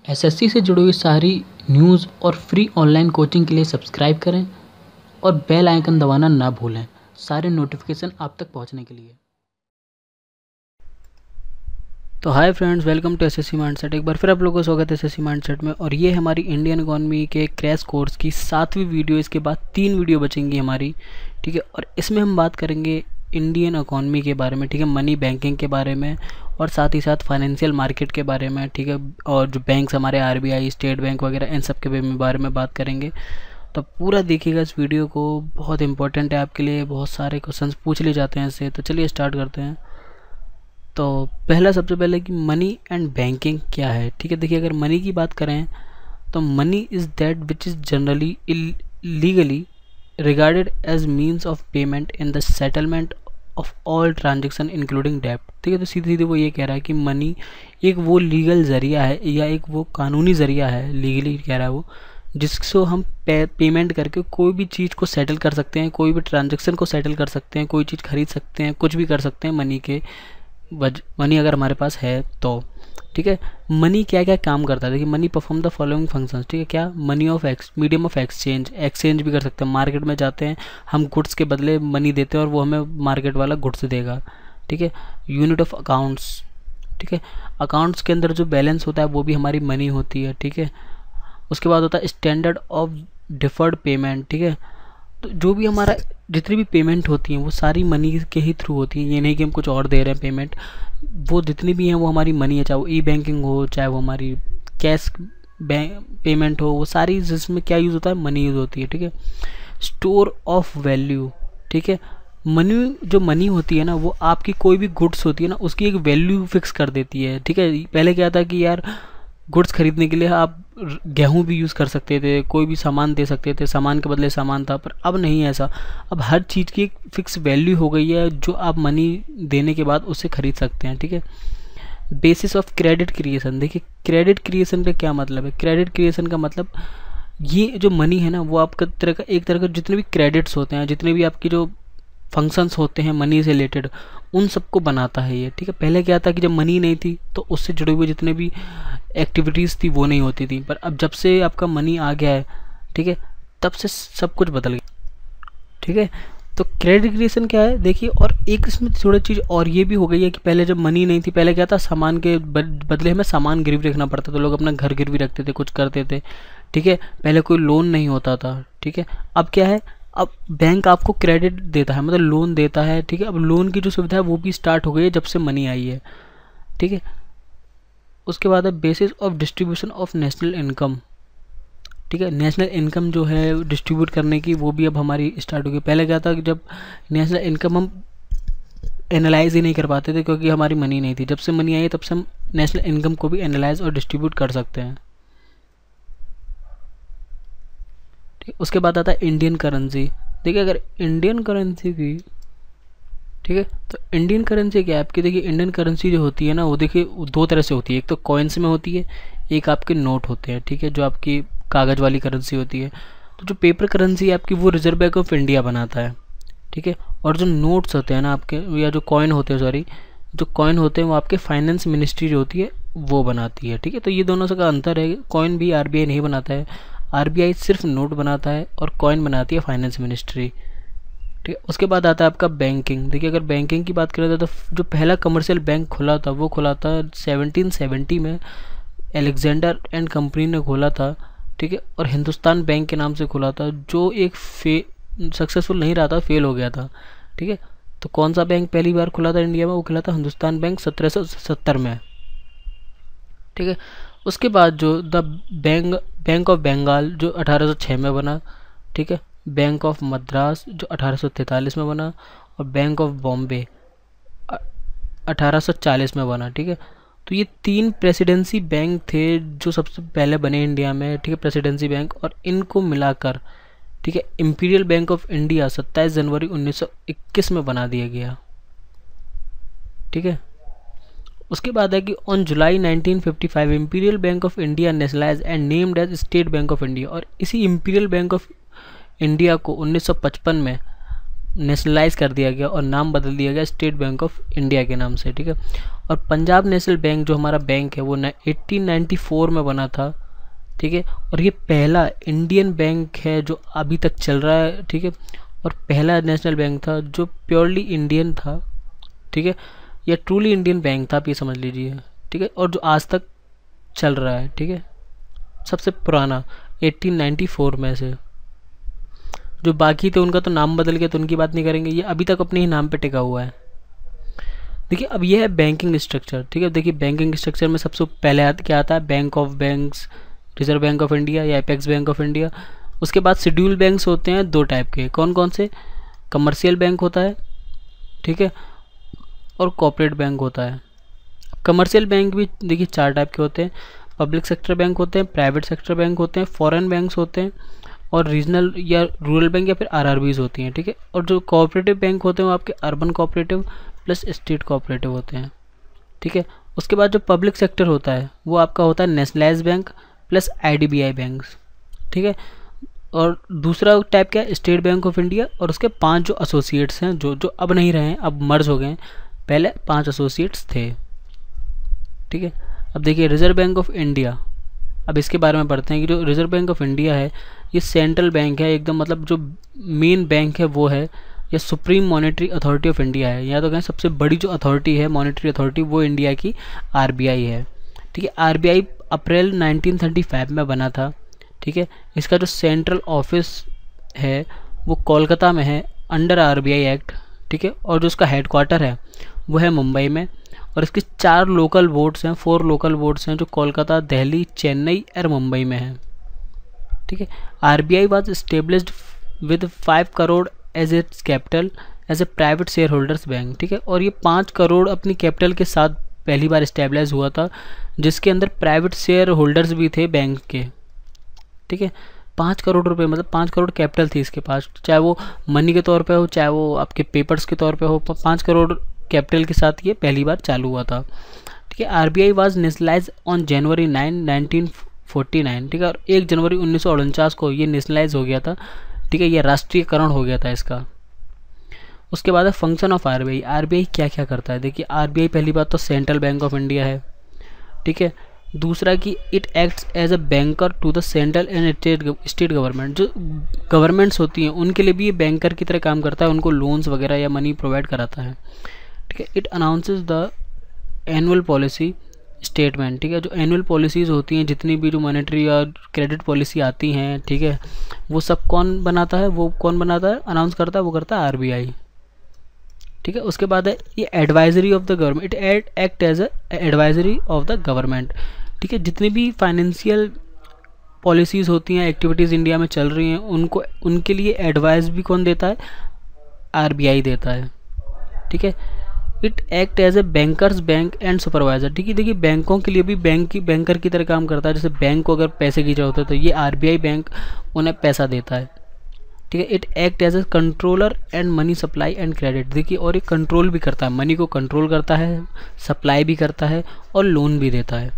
SSC से जुड़ी हुई सारी न्यूज़ और फ्री ऑनलाइन कोचिंग के लिए सब्सक्राइब करें और बेल आइकन दबाना ना भूलें सारे नोटिफिकेशन आप तक पहुंचने के लिए। तो hi friends, welcome to SSC mindset. एक बार फिर आप लोगों का स्वागत है एसएससी माइंडसेट में। और ये हमारी इंडियन इकोनॉमी के क्रैश कोर्स की 7वीं वीडियो। इसके बाद 3 वीडियो बचेंगी हमारी, ठीक है। और इसमें हम बात करेंगे इंडियन इकोनॉमी के बारे में, ठीक है, मनी बैंकिंग के बारे में और साथ ही साथ फाइनेंशियल मार्केट के बारे में, ठीक है। और जो बैंक्स हमारे आरबीआई, स्टेट बैंक वगैरह, इन सब के बारे में बात करेंगे। तो पूरा देखिएगा इस वीडियो को, बहुत इंपॉर्टेंट है आपके लिए। बहुत सारे क्वेश्चंस पूछ लिए जाते हैं इससे। तो चलिए स्टार्ट करते हैं। तो पहला, सबसे पहले कि मनी एंड बैंकिंग क्या है, ठीक है। देखिए, अगर मनी की बात करें तो money is that which is generally legally regarded as means of payment in the settlement of all transaction including डेब्ट, ठीक है। तो सीधे सीधे वो ये कह रहा है कि मनी एक वो लीगल ज़रिया है या एक वो कानूनी ज़रिया है, लीगली कह रहा है वो, जिसको हम पेमेंट करके कोई भी चीज़ को सेटल कर सकते हैं, कोई भी ट्रांजेक्शन को सेटल कर सकते हैं, कोई चीज़ खरीद सकते हैं, कुछ भी कर सकते हैं मनी के मनी अगर हमारे पास है तो, ठीक है। मनी क्या क्या काम करता है, देखिए, money perform the following functions, ठीक है। क्या? Money of medium of exchange भी कर सकते हैं। मार्केट में जाते हैं, हम गुड्स के बदले मनी देते हैं और वो हमें मार्केट वाला गुड्स देगा, ठीक है। यूनिट ऑफ अकाउंट्स, ठीक है। अकाउंट्स के अंदर जो बैलेंस होता है वो भी हमारी मनी होती है, ठीक है। उसके बाद होता है स्टैंडर्ड ऑफ डिफर्ड पेमेंट, ठीक है। तो जो भी हमारा जितनी भी पेमेंट होती हैं वो सारी मनी के ही थ्रू होती हैं। ये नहीं कि हम कुछ और दे रहे हैं पेमेंट, वो जितनी भी हैं वो हमारी मनी है। चाहे वो ई बैंकिंग हो, चाहे वो हमारी कैश पेमेंट हो, वो सारी जिसमें क्या यूज़ होता है, मनी यूज़ होती है, ठीक है। स्टोर ऑफ वैल्यू, ठीक है। मनी जो मनी होती है ना, वो आपकी कोई भी गुड्स होती है ना, उसकी एक वैल्यू फिक्स कर देती है, ठीक है। पहले क्या था कि यार गुड्स खरीदने के लिए आप गेहूं भी यूज़ कर सकते थे, कोई भी सामान दे सकते थे, सामान के बदले सामान था। पर अब नहीं है ऐसा। अब हर चीज़ की एक फिक्स वैल्यू हो गई है जो आप मनी देने के बाद उससे खरीद सकते हैं, ठीक है। बेसिस ऑफ क्रेडिट क्रिएशन, देखिए क्रेडिट क्रिएशन का क्या मतलब है। क्रेडिट क्रिएशन का मतलब ये जो मनी है ना, वो आपका एक तरह का जितने भी क्रेडिट्स होते हैं, जितने भी आपकी जो फंक्शंस होते हैं मनी से रिलेटेड, उन सबको बनाता है ये, ठीक है। पहले क्या था कि जब मनी नहीं थी तो उससे जुड़े हुए जितने भी एक्टिविटीज़ थी वो नहीं होती थी। पर अब जब से आपका मनी आ गया है, ठीक है, तब से सब कुछ बदल गया, ठीक है। तो क्रेडिट क्रिएशन क्या है, देखिए। और एक इसमें थोड़ी चीज़ और ये भी हो गई है कि पहले जब मनी नहीं थी, पहले क्या था, सामान के बदले हमें सामान गिरवी रखना पड़ता था। लोग अपना घर गिरवी रखते थे, कुछ करते थे, ठीक है। पहले कोई लोन नहीं होता था, ठीक है। अब क्या है, अब बैंक आपको क्रेडिट देता है, मतलब लोन देता है, ठीक है। अब लोन की जो सुविधा है वो भी स्टार्ट हो गई है जब से मनी आई है, ठीक है। उसके बाद है basis of distribution of national income, ठीक है। नेशनल इनकम जो है डिस्ट्रीब्यूट करने की, वो भी अब हमारी स्टार्ट हो गई। पहले क्या था कि जब नेशनल इनकम हम एनालाइज ही नहीं कर पाते थे क्योंकि हमारी मनी नहीं थी। जब से मनी आई है तब से हम नेशनल इनकम को भी एनालाइज और डिस्ट्रीब्यूट कर सकते हैं, ठीक। उसके बाद आता है इंडियन करेंसी। देखिए, अगर इंडियन करेंसी की, ठीक है, तो इंडियन करेंसी क्या है आपकी, देखिए इंडियन करेंसी जो होती है ना, वो देखिए दो तरह से होती है। एक तो कॉइन्स में होती है, एक आपके नोट होते हैं, ठीक है, जो आपकी कागज़ वाली करेंसी होती है। तो जो पेपर करेंसी है आपकी, वो रिजर्व बैंक ऑफ इंडिया बनाता है, ठीक है। और जो नोट्स होते हैं ना आपके, या जो कॉइन होते हैं, सॉरी, जो कॉइन होते हैं वो आपके फाइनेंस मिनिस्ट्री जो होती है वो बनाती है, ठीक है। तो ये दोनों से का अंतर है। कॉइन भी आरबीआई नहीं बनाता है, आरबीआई सिर्फ नोट बनाता है और कॉइन बनाती है फाइनेंस मिनिस्ट्री, ठीक है। उसके बाद आता है आपका बैंकिंग। देखिए, अगर बैंकिंग की बात करें तो जो पहला कमर्शियल बैंक खुला था वो खुला था 1770 में, एलेक्जेंडर एंड कंपनी ने खोला था, ठीक है। और हिंदुस्तान बैंक के नाम से खुला था, जो एक सक्सेसफुल नहीं रहा था, फेल हो गया था, ठीक है। तो कौन सा बैंक पहली बार खुला था इंडिया में, वो खुला था हिंदुस्तान बैंक 1770 में, ठीक है। उसके बाद जो बैंक ऑफ बंगाल जो 1806 में बना, ठीक है। बैंक ऑफ मद्रास जो 1843 में बना, और बैंक ऑफ बॉम्बे 1840 में बना, ठीक है। तो ये 3 प्रेसिडेंसी बैंक थे जो सबसे पहले बने इंडिया में, ठीक है, प्रेसिडेंसी बैंक। और इनको मिलाकर, ठीक है, इंपीरियल बैंक ऑफ इंडिया 27 जनवरी 1921 में बना दिया गया, ठीक है। उसके बाद है कि on July 1955 Imperial Bank of India nationalise and named as State Bank of India. और इसी इंपीरियल बैंक ऑफ इंडिया को 1955 में नेशनलाइज कर दिया गया और नाम बदल दिया गया स्टेट बैंक ऑफ इंडिया के नाम से, ठीक है। और पंजाब नेशनल बैंक जो हमारा बैंक है वो 1894 में बना था, ठीक है। और ये पहला इंडियन बैंक है जो अभी तक चल रहा है, ठीक है। और पहला नेशनल बैंक था जो प्योरली इंडियन था, ठीक है, या ट्रूली इंडियन बैंक था, आप ये समझ लीजिए, ठीक है। और जो आज तक चल रहा है, ठीक है, सबसे पुराना 1894 में से। जो बाकी थे उनका तो नाम बदल गया तो उनकी बात नहीं करेंगे, ये अभी तक अपने ही नाम पे टिका हुआ है। देखिए अब ये है बैंकिंग स्ट्रक्चर, ठीक है। देखिए बैंकिंग स्ट्रक्चर में सबसे पहले क्या आता है, bank of banks, reserve bank of India या एपेक्स बैंक ऑफ इंडिया। उसके बाद शेड्यूल बैंक्स होते हैं 2 टाइप के, कौन कौन से, कमर्शियल बैंक होता है, ठीक है, और कॉर्पोरेट बैंक होता है। कमर्शियल बैंक भी देखिए 4 टाइप के होते हैं, पब्लिक सेक्टर बैंक होते हैं, प्राइवेट सेक्टर बैंक होते हैं, फॉरेन बैंक्स होते हैं, और रीजनल या रूरल बैंक या फिर आरआरबीज होती हैं, ठीक है। और जो कोऑपरेटिव बैंक होते हैं वो आपके urban cooperative plus state cooperative होते हैं, ठीक है। उसके बाद जो पब्लिक सेक्टर होता है वो आपका होता है nationalise bank plus IDBI banks, ठीक है। और दूसरा टाइप क्या है, स्टेट बैंक ऑफ इंडिया और उसके 5 जो एसोसिएट्स हैं जो जो अब नहीं रहे हैं, अब मर्ज हो गए हैं, पहले 5 एसोसिएट्स थे, ठीक है। अब देखिए रिजर्व बैंक ऑफ इंडिया, अब इसके बारे में पढ़ते हैं कि जो रिजर्व बैंक ऑफ इंडिया है ये सेंट्रल बैंक है एकदम, मतलब जो मेन बैंक है वो है, या supreme monetary authority of India है, या तो कहें सबसे बड़ी जो अथॉरिटी है मॉनेटरी अथॉरिटी वो इंडिया की आरबीआई है, ठीक है। आरबीआई अप्रैल 1935 में बना था, ठीक है। इसका जो सेंट्रल ऑफिस है वो कोलकाता में है अंडर आरबीआई एक्ट, ठीक है। और जो उसका हेडक्वार्टर है वो है मुंबई में। और इसके 4 लोकल बोर्ड्स हैं, 4 लोकल बोर्ड्स हैं जो कोलकाता, दिल्ली, चेन्नई और मुंबई में है, ठीक है। RBI was established with 5 crore as its capital as a private share holders bank, ठीक है। और ये 5 करोड़ अपनी कैपिटल के साथ पहली बार इस्टेब्लिश हुआ था, जिसके अंदर प्राइवेट शेयर होल्डर्स भी थे बैंक के, ठीक है। 5 करोड़ रुपए मतलब 5 करोड़ कैपिटल थी इसके पास, चाहे वो मनी के तौर पे हो चाहे वो आपके पेपर्स के तौर पे हो, 5 करोड़ कैपिटल के साथ ये पहली बार चालू हुआ था, ठीक है। RBI was nationalise on January 9, 1949, ठीक है। और 1 जनवरी 1949 को ये नेशनलाइज हो गया था, ठीक है, ये राष्ट्रीयकरण हो गया था इसका। उसके बाद है फंक्शन ऑफ आरबीआई। आरबीआई क्या क्या करता है, देखिए आरबीआई पहली बात तो सेंट्रल बैंक ऑफ इंडिया है, ठीक है। दूसरा कि it acts as a banker to the central and state government, जो गवर्नमेंट्स होती हैं उनके लिए भी ये बैंकर की तरह काम करता है, उनको लोन्स वगैरह या मनी प्रोवाइड कराता है, ठीक है। It announces the annual policy statement, ठीक है। जो एनुअल पॉलिसीज़ होती हैं, जितनी भी जो मॉनेटरी और क्रेडिट पॉलिसी आती हैं, ठीक है, वो सब कौन बनाता है, वो कौन बनाता है, अनाउंस करता है, वो करता है आरबीआई, ठीक है। उसके बाद है ये advisory of the government, it act as advisory of the government, ठीक है। जितनी भी फाइनेंशियल पॉलिसीज़ होती हैं, एक्टिविटीज़ इंडिया में चल रही हैं, उनको उनके लिए एडवाइस भी कौन देता है, आरबीआई देता है, ठीक है। It act as a bankers bank and supervisor, ठीक है। देखिए बैंकों के लिए भी बैंकर की तरह काम करता है, जैसे बैंक को अगर पैसे की जरूरत है तो ये आरबीआई बैंक उन्हें पैसा देता है, ठीक है। It act as a controller and money supply and credit, देखिए और ये कंट्रोल भी करता है, मनी को कंट्रोल करता है, सप्लाई भी करता है और लोन भी देता है,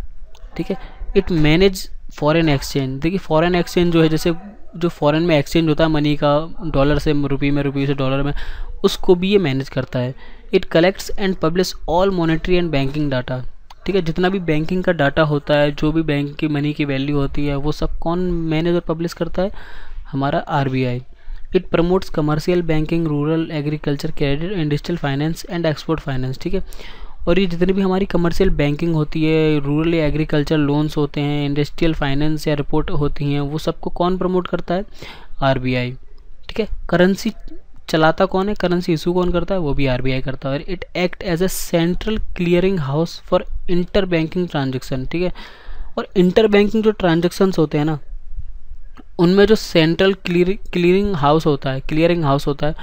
ठीक है। इट मैनेज फॉरेन एक्सचेंज, देखिए फॉरेन एक्सचेंज जो है, जैसे जो फॉरेन में एक्सचेंज होता है मनी का, डॉलर से रुपये में, रुपये से डॉलर में, उसको भी ये मैनेज करता है। It collects and publish all monetary and banking data, ठीक है। जितना भी बैंकिंग का डाटा होता है, जो भी बैंक की मनी की वैल्यू होती है, वो सब कौन मैनेज और पब्लिश करता है, हमारा RBI. It promotes commercial banking, rural agriculture credit, industrial finance and export finance, ठीक है। और ये जितनी भी हमारी कमर्शियल बैंकिंग होती है, रूरल एग्रीकल्चर लोन्स होते हैं, इंडस्ट्रियल फाइनेंस या रिपोर्ट होती हैं, वो सबको कौन प्रमोट करता है, आरबीआई, ठीक है। करेंसी चलाता कौन है, करेंसी इशू कौन करता है, वो भी आरबीआई करता है। It act as a central clearing house for inter banking transaction, ठीक है। और इंटर बैंकिंग जो ट्रांजेक्शन्स होते हैं ना, उनमें जो सेंट्रल क्लियरिंग हाउस होता है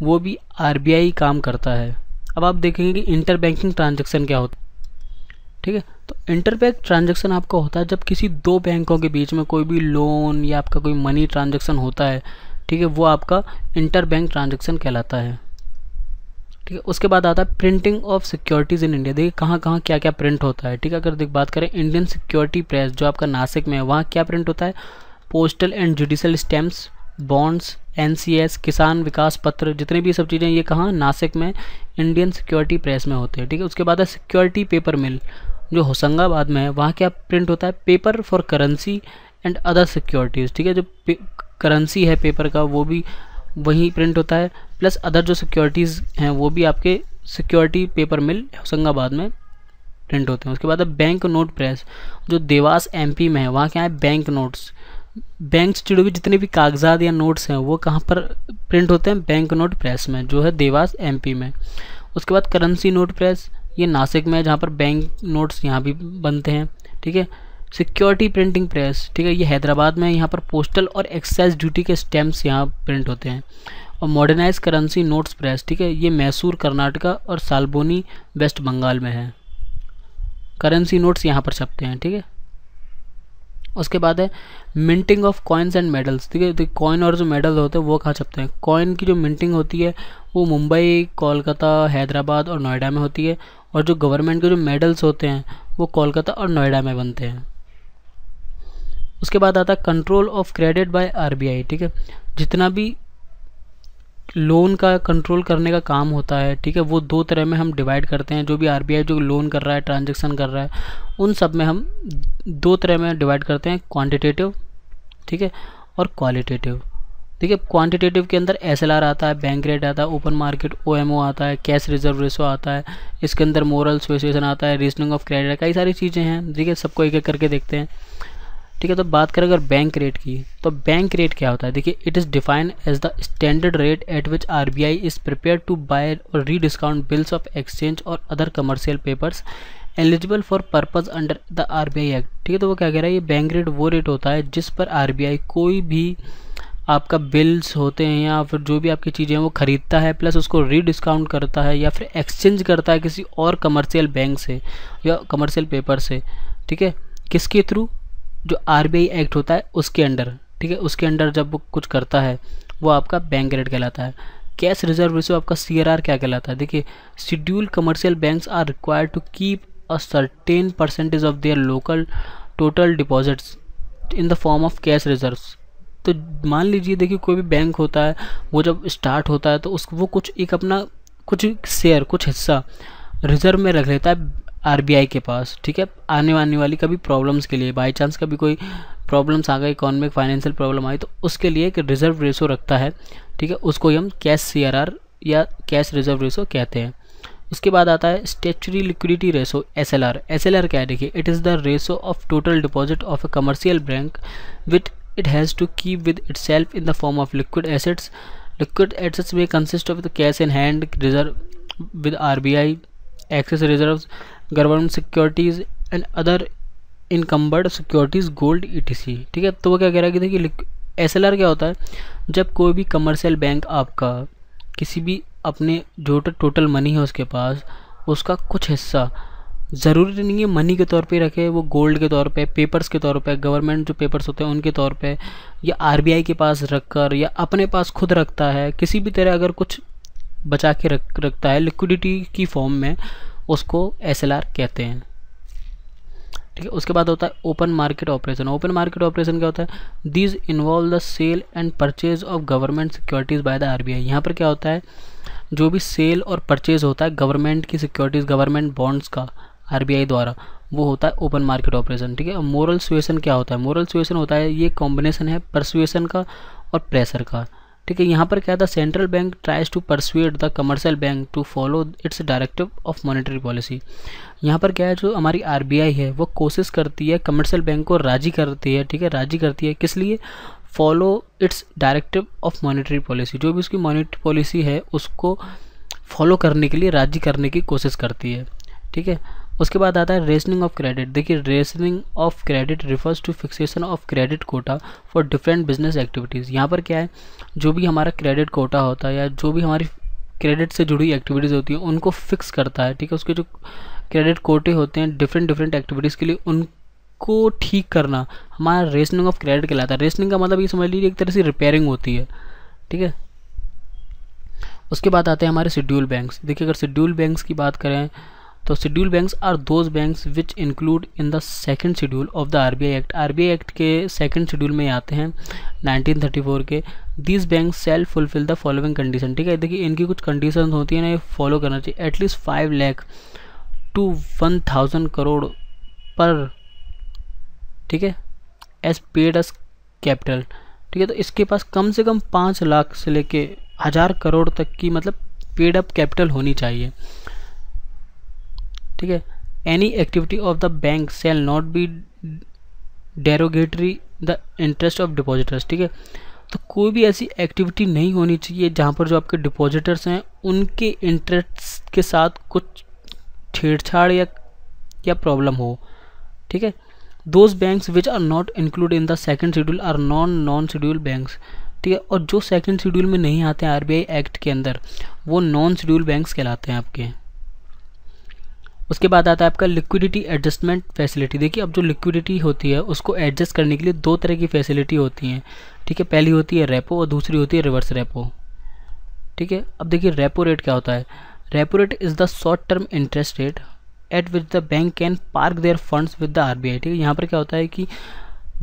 वो भी आरबीआई काम करता है। अब आप देखेंगे कि इंटर बैंकिंग ट्रांजेक्शन क्या होता है, ठीक है। तो इंटर बैंक ट्रांजेक्शन आपका होता है जब किसी 2 बैंकों के बीच में कोई भी लोन या आपका कोई मनी ट्रांजेक्शन होता है, ठीक है, वो आपका इंटर बैंक ट्रांजेक्शन कहलाता है, ठीक है। उसके बाद आता है printing of securities in India, देखिए कहाँ कहाँ क्या क्या प्रिंट होता है, ठीक है। अगर बात करें इंडियन सिक्योरिटी प्रेस जो आपका नासिक में है, वहाँ क्या प्रिंट होता है, postal and judicial stamps bonds, NCS, किसान विकास पत्र, जितने भी सब चीज़ें ये कहाँ, नासिक में इंडियन सिक्योरिटी प्रेस में होते हैं। ठीक है, उसके बाद है सिक्योरिटी पेपर मिल जो होशंगाबाद में है, वहाँ क्या प्रिंट होता है, paper for currency and other securities. ठीक है, जो करेंसी है पेपर का वो भी वहीं प्रिंट होता है, प्लस अदर जो सिक्योरिटीज़ हैं वो भी आपके सिक्योरिटी पेपर मिल होशंगाबाद में प्रिंट होते हैं। उसके बाद है बैंक नोट प्रेस जो देवास MP में है, वहाँ क्या है, बैंक नोट्स, बैंक से जुड़े हुए जितने भी कागजात या नोट्स हैं वो कहाँ पर प्रिंट होते हैं, बैंक नोट प्रेस में जो है देवास MP में। उसके बाद करेंसी नोट प्रेस ये नासिक में है, जहाँ पर बैंक नोट्स यहाँ भी बनते हैं। ठीक है, सिक्योरिटी प्रिंटिंग प्रेस, ठीक है, ये हैदराबाद में है, यहाँ पर पोस्टल और एक्साइज ड्यूटी के स्टैम्प्स यहाँ प्रिंट होते हैं। और मॉडर्नाइज करेंसी नोट्स प्रेस, ठीक है, ये मैसूर कर्नाटका और साल्बोनी वेस्ट बंगाल में है, करेंसी नोट्स यहाँ पर छपते हैं। ठीक है, उसके बाद है minting of coins and medals. ठीक है, तो कॉइन और जो मेडल होते हैं वो कहाँ छपते हैं, कॉइन की जो मिंटिंग होती है वो मुंबई, कोलकाता, हैदराबाद और नोएडा में होती है, और जो गवर्नमेंट के जो मेडल्स होते हैं वो कोलकाता और नोएडा में बनते हैं। उसके बाद आता है control of credit by RBI। ठीक है, जितना भी लोन का कंट्रोल करने का काम होता है, ठीक है, वो दो तरह में हम डिवाइड करते हैं। जो भी RBI जो लोन कर रहा है, ट्रांजैक्शन कर रहा है, उन सब में हम दो तरह में डिवाइड करते हैं, क्वांटिटेटिव, ठीक है, और क्वालिटेटिव। ठीक है, क्वांटिटेटिव के अंदर SLR आता है, बैंक रेट आता है, ओपन मार्केट OMO आता है, कैश रिजर्व रेशो आता है, इसके अंदर मोरल सुएशन आता है, रीजनिंग ऑफ क्रेडिट, कई सारी चीज़ें हैं। ठीक है, सबको एक एक करके देखते हैं। ठीक है, तो बात करें अगर बैंक रेट की, तो बैंक रेट क्या होता है, देखिए, it is defined as the standard rate at which RBI is prepare to buy or rediscount bills of exchange or other commercial papers eligible for purpose under the RBI act. ठीक है, तो वो क्या कह रहा है, ये बैंक रेट वो रेट होता है जिस पर RBI कोई भी आपका बिल्स होते हैं या फिर जो भी आपकी चीज़ें हैं वो ख़रीदता है, प्लस उसको रीडिस्काउंट करता है या फिर एक्सचेंज करता है किसी और कमर्शियल बैंक से या कमर्शियल पेपर से। ठीक है, किसके थ्रू, जो RBI एक्ट होता है उसके अंडर। ठीक है, उसके अंडर जब वो कुछ करता है वो आपका बैंक रेट कहलाता है। कैश रिजर्व रेशो आपका CRR क्या कहलाता है, देखिए, schedule commercial banks are required to keep a certain percentage of their local total deposits in the form of cash reserves. तो मान लीजिए, देखिए, कोई भी बैंक होता है वो जब स्टार्ट होता है तो उसको वो कुछ एक अपना कुछ शेयर, कुछ हिस्सा रिजर्व में रख लेता है RBI के पास। ठीक है, आने वाली कभी प्रॉब्लम्स के लिए, बाई चांस कभी कोई प्रॉब्लम्स आ गई, इकोनॉमिक फाइनेंशियल प्रॉब्लम आई, तो उसके लिए एक रिजर्व रेशो रखता है। ठीक है, उसको हम कैश CRR या कैश रिजर्व रेशो कहते हैं। उसके बाद आता है statutory liquidity ratio SLR। SLR क्या है, देखिए, it is the ratio of total deposit of a commercial bank which it has to keep with itself in the form of liquid assets. Liquid assets may consist of the cash in hand, reserve with RBI, excess reserves, government securities and other encumbered securities, gold etc. ठीक है, तो वो क्या कह रहा है कि देखिए, SLR क्या होता है, जब कोई भी कमर्शियल बैंक आपका किसी भी अपने जो टोटल मनी है उसके पास, उसका कुछ हिस्सा, ज़रूरी नहीं है मनी के तौर पे रखे, वो गोल्ड के तौर पे, पेपर्स के तौर पे, गवर्नमेंट जो पेपर्स होते हैं उनके तौर पे, या RBI के पास रखकर या अपने पास खुद रखता है, किसी भी तरह अगर कुछ बचा के रखता है लिक्विडिटी की फॉर्म में, उसको SLR कहते हैं। ठीक है, उसके बाद होता है open market operation. Open market operation क्या होता है, these involve the sale and purchase of government securities by the RBI। यहाँ पर क्या होता है, जो भी सेल और परचेज होता है गवर्नमेंट की सिक्योरिटीज़, गवर्नमेंट बॉन्ड्स का RBI द्वारा, वो होता है ओपन मार्केट ऑपरेशन। ठीक है, मोरल सुएशन क्या होता है, मोरल सुएशन होता है, ये कॉम्बिनेशन है परसुएशन का और प्रेशर का। ठीक है, यहाँ पर क्या था, central bank tries to persuade the commercial bank to follow its directive of monetary policy. यहाँ पर क्या है, जो हमारी RBI है वो कोशिश करती है कमर्शियल बैंक को राजी करती है। ठीक है, राजी करती है किस लिए, follow its directive of monetary policy, जो भी उसकी मॉनेटरी पॉलिसी है उसको फॉलो करने के लिए राजी करने की कोशिश करती है। ठीक है, उसके बाद आता है रेशनिंग ऑफ क्रेडिट। देखिए, rationing of credit refers two fixation of credit Kota for different business activities. यहाँ पर क्या है, जो भी हमारा क्रेडिट कोटा होता है या जो भी हमारी क्रेडिट से जुड़ी एक्टिविटीज़ होती हैं उनको फिक्स करता है। ठीक है, उसके जो क्रेडिट कोटे होते हैं डिफरेंट एक्टिविटीज़ के लिए, उनको ठीक करना हमारा रेशनिंग ऑफ क्रेडिट कहलाता है। रेशनिंग का मतलब ये समझ लीजिए एक तरह से रिपेयरिंग होती है। ठीक है, उसके बाद आते हैं हमारे शेड्यूल बैंक्स। देखिए, अगर शेड्यूल बैंक्स की बात करें तो schedule banks are those banks which include in the second schedule of the RBI act. RBI act के सेकंड शेड्यूल में आते हैं 1934 के, this bank shall fulfil the following condition. ठीक है, देखिए इनकी कुछ कंडीशन होती है ना, ये फॉलो करना चाहिए। एटलीस्ट 5 लाख टू 1000 करोड़ पर, ठीक है, एज पेड एज कैपिटल। ठीक है, तो इसके पास कम से कम 5 लाख से लेके 1000 करोड़ तक की मतलब पेड अप कैपिटल होनी चाहिए। ठीक है, any activity of the bank shall not be derogatory the interest of depositors. ठीक है, तो कोई भी ऐसी एक्टिविटी नहीं होनी चाहिए जहाँ पर जो आपके डिपॉजिटर्स हैं उनके इंटरेस्ट के साथ कुछ छेड़छाड़ या प्रॉब्लम हो। ठीक है, those banks which are not include in the second schedule are non schedule banks. ठीक है, और जो सेकंड शेड्यूल में नहीं आते हैं आरबीआई एक्ट के अंदर, वो नॉन शेड्यूल बैंक्स कहलाते हैं आपके। उसके बाद आता है आपका लिक्विडिटी एडजस्टमेंट फैसिलिटी। देखिए अब जो लिक्विडिटी होती है उसको एडजस्ट करने के लिए 2 तरह की फैसिलिटी होती हैं। ठीक है, पहली होती है रेपो और दूसरी होती है रिवर्स रेपो। ठीक है, अब देखिए रेपो रेट क्या होता है। Repo rate is the short term interest rate at which the bank can park there funds with the RBI. ठीक है, यहाँ पर क्या होता है कि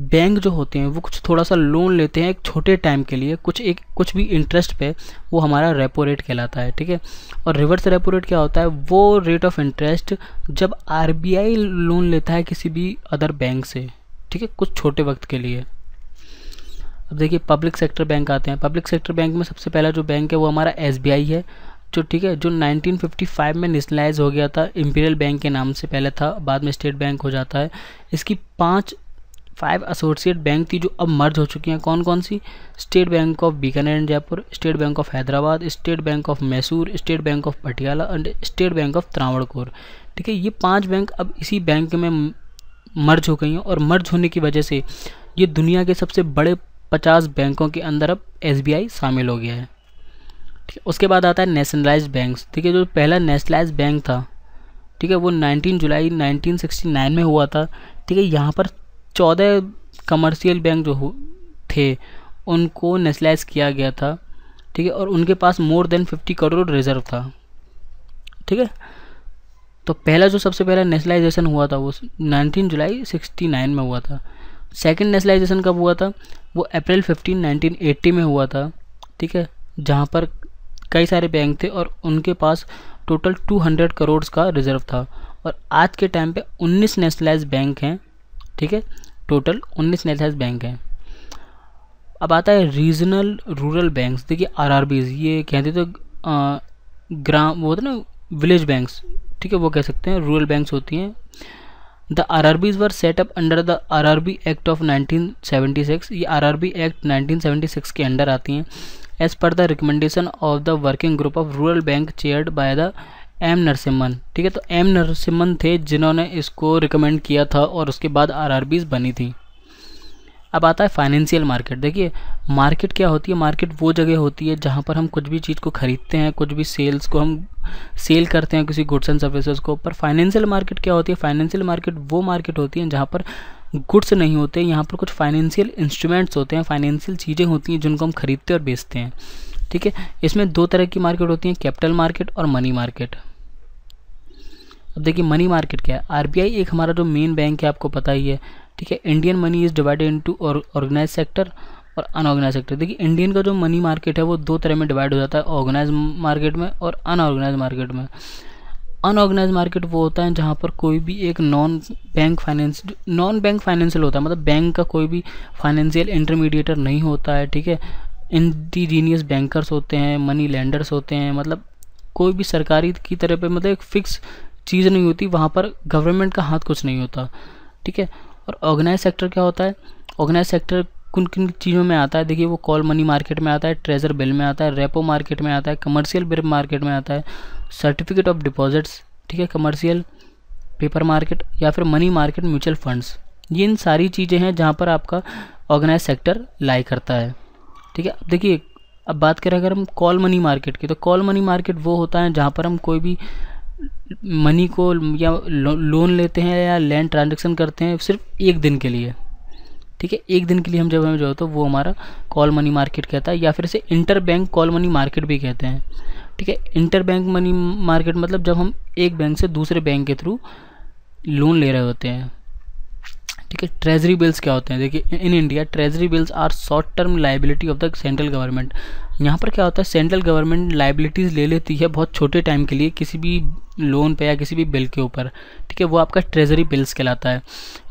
बैंक जो होते हैं वो कुछ थोड़ा सा लोन लेते हैं एक छोटे टाइम के लिए, कुछ भी इंटरेस्ट पे, वो हमारा रेपो रेट कहलाता है। ठीक है, और रिवर्स रेपो रेट क्या होता है, वो रेट ऑफ इंटरेस्ट जब आरबीआई लोन लेता है किसी भी अदर बैंक से। ठीक है, कुछ छोटे वक्त के लिए। अब देखिए पब्लिक सेक्टर बैंक आते हैं। पब्लिक सेक्टर बैंक में सबसे पहला जो बैंक है वो हमारा एसबीआई है, जो ठीक है जो 1955 में नेशनलाइज हो गया था। इंपीरियल बैंक के नाम से पहले था, बाद में स्टेट बैंक हो जाता है। इसकी 5 एसोसिएट बैंक थी जो अब मर्ज हो चुकी हैं। कौन कौन सी? State Bank of Bikaner and Jaipur, State Bank of Hyderabad, State Bank of Mysore, State Bank of Patiala and State Bank of Travancore. ठीक है, ये 5 बैंक अब इसी बैंक में मर्ज हो गई हैं, और मर्ज होने की वजह से ये दुनिया के सबसे बड़े 50 बैंकों के अंदर अब एसबीआई शामिल हो गया है। ठीक है, उसके बाद आता है नेशनलाइज्ड बैंक्स। ठीक है, जो पहला नेशनलाइज्ड बैंक था, ठीक है, वो 19 जुलाई 1969 में हुआ था। ठीक है, यहाँ पर 14 कमर्शियल बैंक जो थे उनको नेशनलाइज किया गया था। ठीक है, और उनके पास मोर देन 50 करोड़ रिजर्व था। ठीक है, तो पहला जो सबसे पहला नेशनलाइजेशन हुआ था वो 19 जुलाई 69 में हुआ था। सेकंड नेशनलाइजेशन कब हुआ था? वो अप्रैल 15 1980 में हुआ था। ठीक है, जहाँ पर कई सारे बैंक थे और उनके पास टोटल 200 करोड़ का रिजर्व था। और आज के टाइम पे 19 नेशनलाइज बैंक हैं। ठीक है, टोटल 19 नेशनलाइज बैंक हैं। अब आता है रीजनल रूरल बैंक्स। देखिए आरआरबीज, ये कहते तो ग्राम, वो होता है ना विलेज बैंक्स। ठीक है, वो कह सकते हैं रूरल बैंक्स होती हैं। The RRBs were set up under the RRB act of 1976। ये आरआरबी एक्ट 1976 के अंडर आती हैं। As per the recommendation of the working group of rural bank chaired by the M Narasimham. ठीक है, तो एम नरसिम्हन थे जिन्होंने इसको रिकमेंड किया था और उसके बाद आरआरबीज बनी थी। अब आता है फाइनेंशियल मार्केट। देखिए मार्केट क्या होती है? मार्केट वो जगह होती है जहाँ पर हम कुछ भी चीज़ को खरीदते हैं, कुछ भी सेल्स को हम सेल करते हैं किसी गुड्स एंड सर्विसेज को। पर फाइनेंशियल मार्केट क्या होती है? फाइनेंशियल मार्केट वो मार्केट होती है जहाँ पर गुड्स नहीं होते, यहाँ पर कुछ फाइनेंशियल इंस्ट्रूमेंट्स होते हैं, फाइनेंशियल चीज़ें होती हैं जिनको हम खरीदते और बेचते हैं। ठीक है, इसमें 2 तरह की मार्केट होती हैं, कैपिटल मार्केट और मनी मार्केट। अब देखिए मनी मार्केट क्या है? आरबीआई एक हमारा जो मेन बैंक है आपको पता ही है। ठीक है, Indian money is divided into organise sector और अनऑर्गेनाइज सेक्टर। देखिए इंडियन का जो मनी मार्केट है वो 2 तरह में डिवाइड हो जाता है, ऑर्गेनाइज मार्केट में और अनऑर्गेनाइज मार्केट में। अनऑर्गेनाइज मार्केट वो होता है जहाँ पर कोई भी एक नॉन बैंक फाइनेंशियल होता है, मतलब बैंक का कोई भी फाइनेंशियल इंटरमीडिएटर नहीं होता है। ठीक है, इंडिजीनियस बैंकर्स होते हैं, मनी लेंडर्स होते हैं, मतलब कोई भी सरकारी की तरह पे मतलब एक फिक्स चीज़ नहीं होती, वहाँ पर गवर्नमेंट का हाथ कुछ नहीं होता। ठीक है, और ऑर्गेनाइज सेक्टर क्या होता है? ऑर्गेनाइज सेक्टर किन किन चीज़ों में आता है? देखिए वो कॉल मनी मार्केट में आता है, ट्रेजर बिल में आता है, रेपो मार्केट में आता है, कमर्शियल बिल मार्केट में आता है, सर्टिफिकेट ऑफ डिपॉजिट्स, ठीक है, कमर्शियल पेपर मार्केट या फिर मनी मार्केट, म्यूचुअल फंड्स। ये इन सारी चीज़ें हैं जहाँ पर आपका ऑर्गेनाइज सेक्टर लाई करता है। ठीक है, अब देखिए अब बात करें अगर हम कॉल मनी मार्केट की, तो कॉल मनी मार्केट वो होता है जहाँ पर हम कोई भी मनी को या लोन लेते हैं या लैंड ट्रांजेक्शन करते हैं सिर्फ 1 दिन के लिए। ठीक है, 1 दिन के लिए हम जब हमें जो तो वो हमारा कॉल मनी मार्केट कहता है, या फिर इसे inter bank call money market भी कहते हैं। ठीक है, इंटर बैंक मनी मार्केट मतलब जब हम एक बैंक से दूसरे बैंक के थ्रू लोन ले रहे होते हैं। ठीक है। ट्रेजरी बिल्स क्या होते हैं, देखिए in India treasury bills are short term liability of the central government. यहाँ पर क्या होता है, सेंट्रल गवर्नमेंट लाइबिलिटीज़ ले लेती है बहुत छोटे टाइम के लिए किसी भी लोन पे या किसी भी बिल के ऊपर, ठीक है, वो आपका ट्रेजरी बिल्स कहलाता है।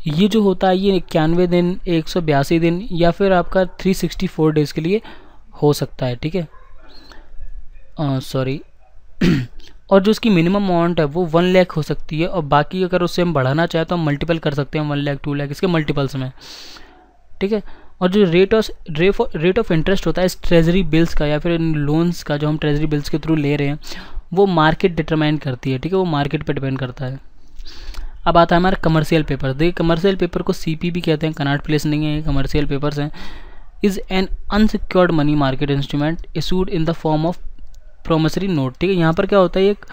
ये जो होता है ये 91 दिन, 182 दिन या फिर आपका 364 डेज़ के लिए हो सकता है, ठीक है, सॉरी और जो इसकी मिनिमम अमाउंट है वो 1 लाख हो सकती है, और बाकी अगर उससे हम बढ़ाना चाहें तो हम मल्टीपल कर सकते हैं 1 लाख 2 लाख इसके मल्टीपल्स में, ठीक है। और जो रेट ऑफ इंटरेस्ट होता है इस ट्रेजरी बिल्स का या फिर इन लोन्स का जो हम ट्रेजरी बिल्स के थ्रू ले रहे हैं वो मार्केट डिटरमाइन करती है, ठीक है, वो मार्केट पे डिपेंड करता है। अब आता है हमारा कमर्शियल पेपर। देखिए कमर्शियल पेपर को CP भी कहते हैं, कनॉट प्लेस नहीं है, ये कमर्शियल पेपर्स हैं। Is an unsecured money market instrument issued in the form of promissory note, ठीक है। यहाँ पर क्या होता है, एक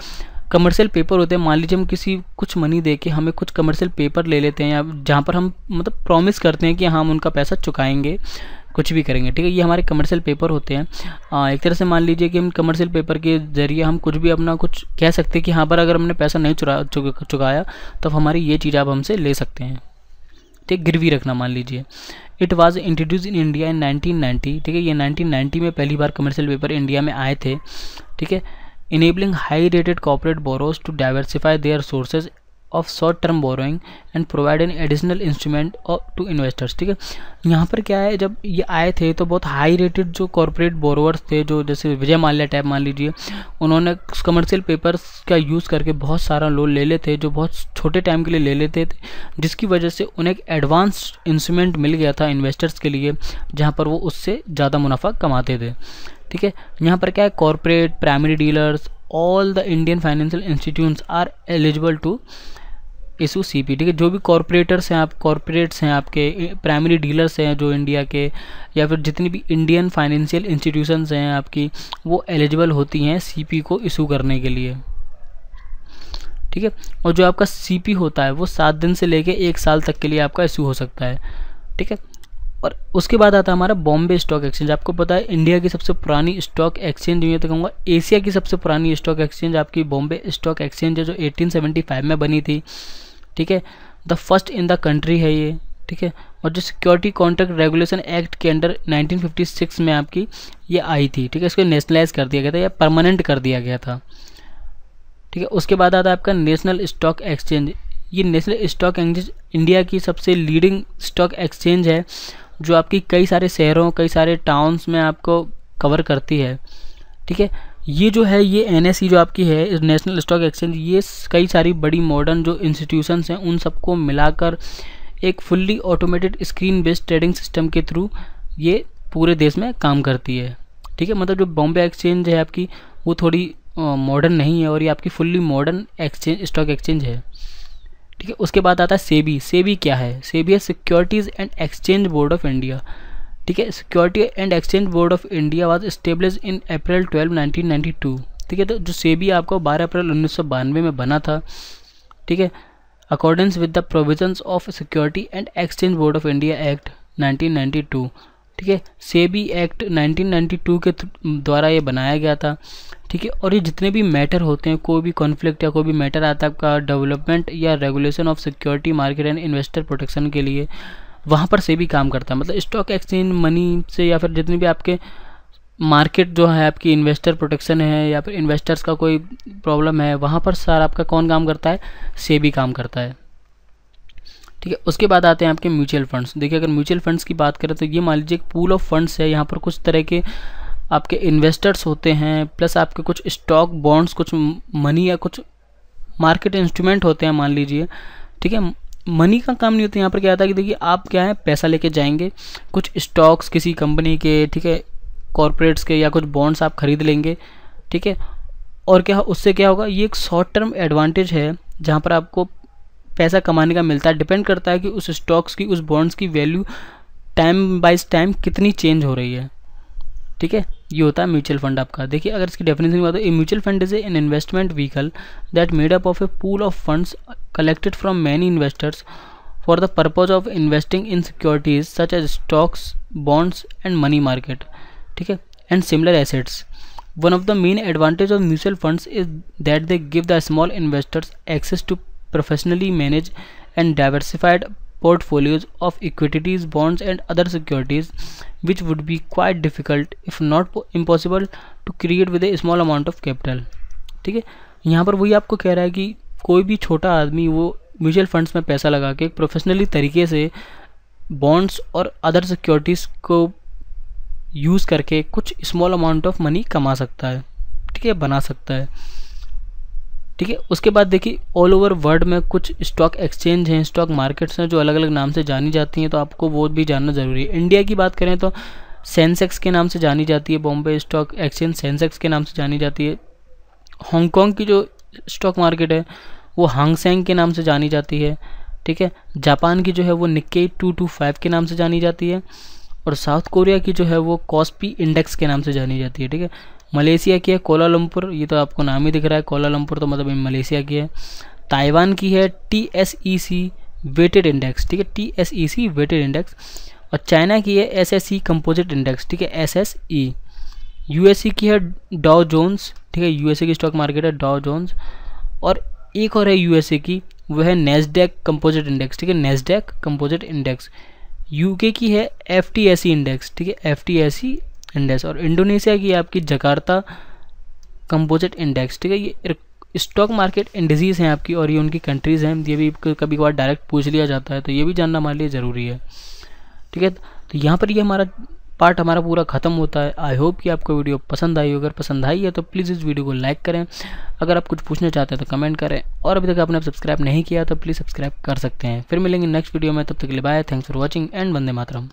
कमर्शियल पेपर होते हैं, मान लीजिए हम किसी कुछ मनी दे के हमें कुछ कमर्शियल पेपर ले लेते हैं या जहाँ पर हम मतलब प्रॉमिस करते हैं कि हम उनका पैसा चुकाएंगे, कुछ भी करेंगे, ठीक है, ये हमारे कमर्शियल पेपर होते हैं। एक तरह से मान लीजिए कि हम कमर्शियल पेपर के ज़रिए हम कुछ भी अपना कुछ कह सकते हैं कि यहाँ पर अगर हमने पैसा नहीं चुकाया तो हमारी ये चीज़ आप हमसे ले सकते हैं, ठीक, गिरवी रखना मान लीजिए। It was introduce in India in 1990, ठीक है, ये 1990 में पहली बार कमर्शियल पेपर इंडिया में आए थे, ठीक है। Enabling high rated corporate borrowers to diversify their sources of short term borrowing and provide an additional instrument to investors, ठीक है। यहाँ पर क्या है, जब ये आए थे तो बहुत हाई रेटेड जो कॉर्पोरेट बोरोवर्स थे, जो जैसे विजय माल्या टाइप मान लीजिए, उन्होंने कमर्शियल पेपर्स का यूज़ करके बहुत सारा लोन ले लेते, जो बहुत छोटे टाइम के लिए ले लेते थे, जिसकी वजह से उन्हें एक एडवांस इंस्ट्रूमेंट मिल गया था इन्वेस्टर्स के लिए, जहाँ पर वो उससे ज़्यादा मुनाफा कमाते थे, ठीक है। यहाँ पर क्या है, corporate, primary dealers, all the Indian financial institutes are eligible to issue CP, ठीक है। जो भी कॉर्पोरेट्स हैं आपके, प्राइमरी डीलर्स हैं जो इंडिया के, या फिर जितनी भी इंडियन फाइनेंशियल इंस्टीट्यूशंस हैं आपकी, वो एलिजिबल होती हैं CP को इशू करने के लिए, ठीक है। और जो आपका CP होता है वो 7 दिन से लेके 1 साल तक के लिए आपका इशू हो सकता है, ठीक है। और उसके बाद आता है हमारा बॉम्बे स्टॉक एक्सचेंज। आपको पता है इंडिया की सबसे पुरानी स्टॉक एक्सचेंज, ये तो कहूँगा एशिया की सबसे पुरानी स्टॉक एक्सचेंज आपकी बॉम्बे स्टॉक एक्सचेंज है, जो 1875 में बनी थी, ठीक है। The first in the country है ये, ठीक है। और जो सिक्योरिटी कॉन्ट्रैक्ट रेगुलेशन एक्ट के अंडर 1956 में आपकी ये आई थी, ठीक है। इसको नेशनलाइज कर दिया गया था या परमानेंट कर दिया गया था, ठीक है। उसके बाद आता है आपका नेशनल स्टॉक एक्सचेंज। ये नेशनल स्टॉक एक्सचेंज इंडिया की सबसे लीडिंग स्टॉक एक्सचेंज है, जो आपकी कई सारे शहरों, कई सारे टाउन्स में आपको कवर करती है, ठीक है। ये जो है ये NSE जो आपकी है नेशनल स्टॉक एक्सचेंज, ये कई सारी बड़ी मॉडर्न जो इंस्टीट्यूशंस हैं उन सबको मिलाकर एक fully automated screen based trading system के थ्रू ये पूरे देश में काम करती है, ठीक है। मतलब जो बॉम्बे एक्सचेंज है आपकी वो थोड़ी मॉडर्न नहीं है, और ये आपकी fully modern exchange stock exchange है, ठीक है। उसके बाद आता है सेबी। सेबी क्या है, सेबी है securities and exchange board of India, ठीक है। Security and exchange board of India was established in April 12, 1992, ठीक है। तो जो सेबी आपको 12 अप्रैल 1992 में बना था, ठीक है, accordance with the provisions of security and exchange board of India act 1992, ठीक है। सेबी एक्ट 1992 के द्वारा ये बनाया गया था, ठीक है। और ये जितने भी मैटर होते हैं, कोई भी कॉन्फ्लिक्ट या कोई भी मैटर आता है आपका डेवलपमेंट या regulation of security market and investor protection के लिए, वहाँ पर सेबी काम करता है। मतलब स्टॉक एक्सचेंज मनी से या फिर जितनी भी आपके मार्केट जो है आपकी इन्वेस्टर प्रोटेक्शन है या फिर इन्वेस्टर्स का कोई प्रॉब्लम है, वहाँ पर सारा आपका कौन काम करता है, सेबी काम करता है, ठीक है। उसके बाद आते हैं आपके म्यूचुअल फंड्स। देखिए अगर म्यूचुअल फंड्स की बात करें तो ये मान लीजिए एक पूल ऑफ फंड्स है, यहाँ पर कुछ तरह के आपके इन्वेस्टर्स होते हैं, प्लस आपके कुछ स्टॉक बॉन्ड्स, कुछ मनी या कुछ मार्केट इंस्ट्रूमेंट होते हैं मान लीजिए, ठीक है। मनी का काम नहीं होता यहाँ पर, क्या आता है कि देखिए आप क्या है पैसा लेके जाएंगे, कुछ स्टॉक्स किसी कंपनी के, ठीक है, कॉर्पोरेट्स के या कुछ बॉन्ड्स आप खरीद लेंगे, ठीक है। और क्या उससे क्या होगा, ये एक शॉर्ट टर्म एडवांटेज है जहाँ पर आपको पैसा कमाने का मिलता है। डिपेंड करता है कि उस स्टॉक्स की, उस बॉन्ड्स की वैल्यू टाइम बाइज टाइम कितनी चेंज हो रही है, ठीक है। ये होता है म्यूचुअल फंड आपका। देखिए अगर इसकी डेफिनेशन बात है, mutual fund is an investment vehicle that made up of a pool of funds collected from many investors for the purpose of investing in securities such as stocks, bonds and money market, ठीक है, and similar assets. One of the main advantage of mutual funds is that they give the small investors access to professionally manage and diversified portfolios of equities, bonds and other securities, which would be quite difficult if not impossible to create with a small amount of capital। ठीक है, यहाँ पर वही आपको कह रहा है कि कोई भी छोटा आदमी वो म्यूचुअल फंड्स में पैसा लगा के प्रोफेशनली तरीके से बॉन्ड्स और अदर सिक्योरिटीज़ को यूज़ करके कुछ स्मॉल अमाउंट ऑफ मनी कमा सकता है, ठीक है, बना सकता है। ठीक है, उसके बाद देखिए ऑल ओवर वर्ल्ड में कुछ स्टॉक एक्सचेंज हैं, स्टॉक मार्केट्स हैं जो अलग अलग नाम से जानी जाती हैं, तो आपको वो भी जानना ज़रूरी है। इंडिया की बात करें तो सेंसेक्स के नाम से जानी जाती है, बॉम्बे स्टॉक एक्सचेंज सेंसेक्स के नाम से जानी जाती है। हांगकांग की जो स्टॉक मार्केट है वो हांगसेंग के नाम से जानी जाती है। ठीक है, जापान की जो है वो निक्केई 225 के नाम से जानी जाती है, और साउथ कोरिया की जो है वो कॉस्पी इंडेक्स के नाम से जानी जाती है। ठीक है, मलेशिया की है कोलालमपुर, ये तो आपको नाम ही दिख रहा है कोलालमपुर, तो मतलब मलेशिया की है। ताइवान की है TSEC वेटेड इंडेक्स, ठीक है, TSEC वेटेड इंडेक्स। और चाइना की है SSE कंपोजिट इंडेक्स, ठीक है, SSE। यूएसए की है डाउ जोन्स, ठीक है, यूएसए की स्टॉक मार्केट है डाउ जोन्स। और एक और है यूएसए की, वो है नेस्डैक कंपोजिट इंडेक्स, ठीक है, नेस्डैक कंपोजिट इंडेक्स। यूके की है FTSE इंडेक्स, ठीक है, FTSE इंडेक्स। और इंडोनेशिया की है आपकी जकार्ता कंपोजिट इंडेक्स, ठीक है। ये स्टॉक मार्केट इंडिसेस हैं आपकी, और ये उनकी कंट्रीज़ हैं, ये भी कभी कभार डायरेक्ट पूछ लिया जाता है, तो ये भी जानना हमारे लिए ज़रूरी है। ठीक है, तो यहाँ पर ये हमारा पार्ट हमारा पूरा ख़त्म होता है। आई होप कि आपको वीडियो पसंद आई हो। अगर पसंद आई है तो प्लीज़ इस वीडियो को लाइक करें, अगर आप कुछ पूछना चाहते हैं तो कमेंट करें, और अभी तक आपने सब्सक्राइब नहीं किया तो प्लीज़ सब्सक्राइब कर सकते हैं। फिर मिलेंगे नेक्स्ट वीडियो में, तब तक के लिए bye, thanks for watching and वंदे मातरम।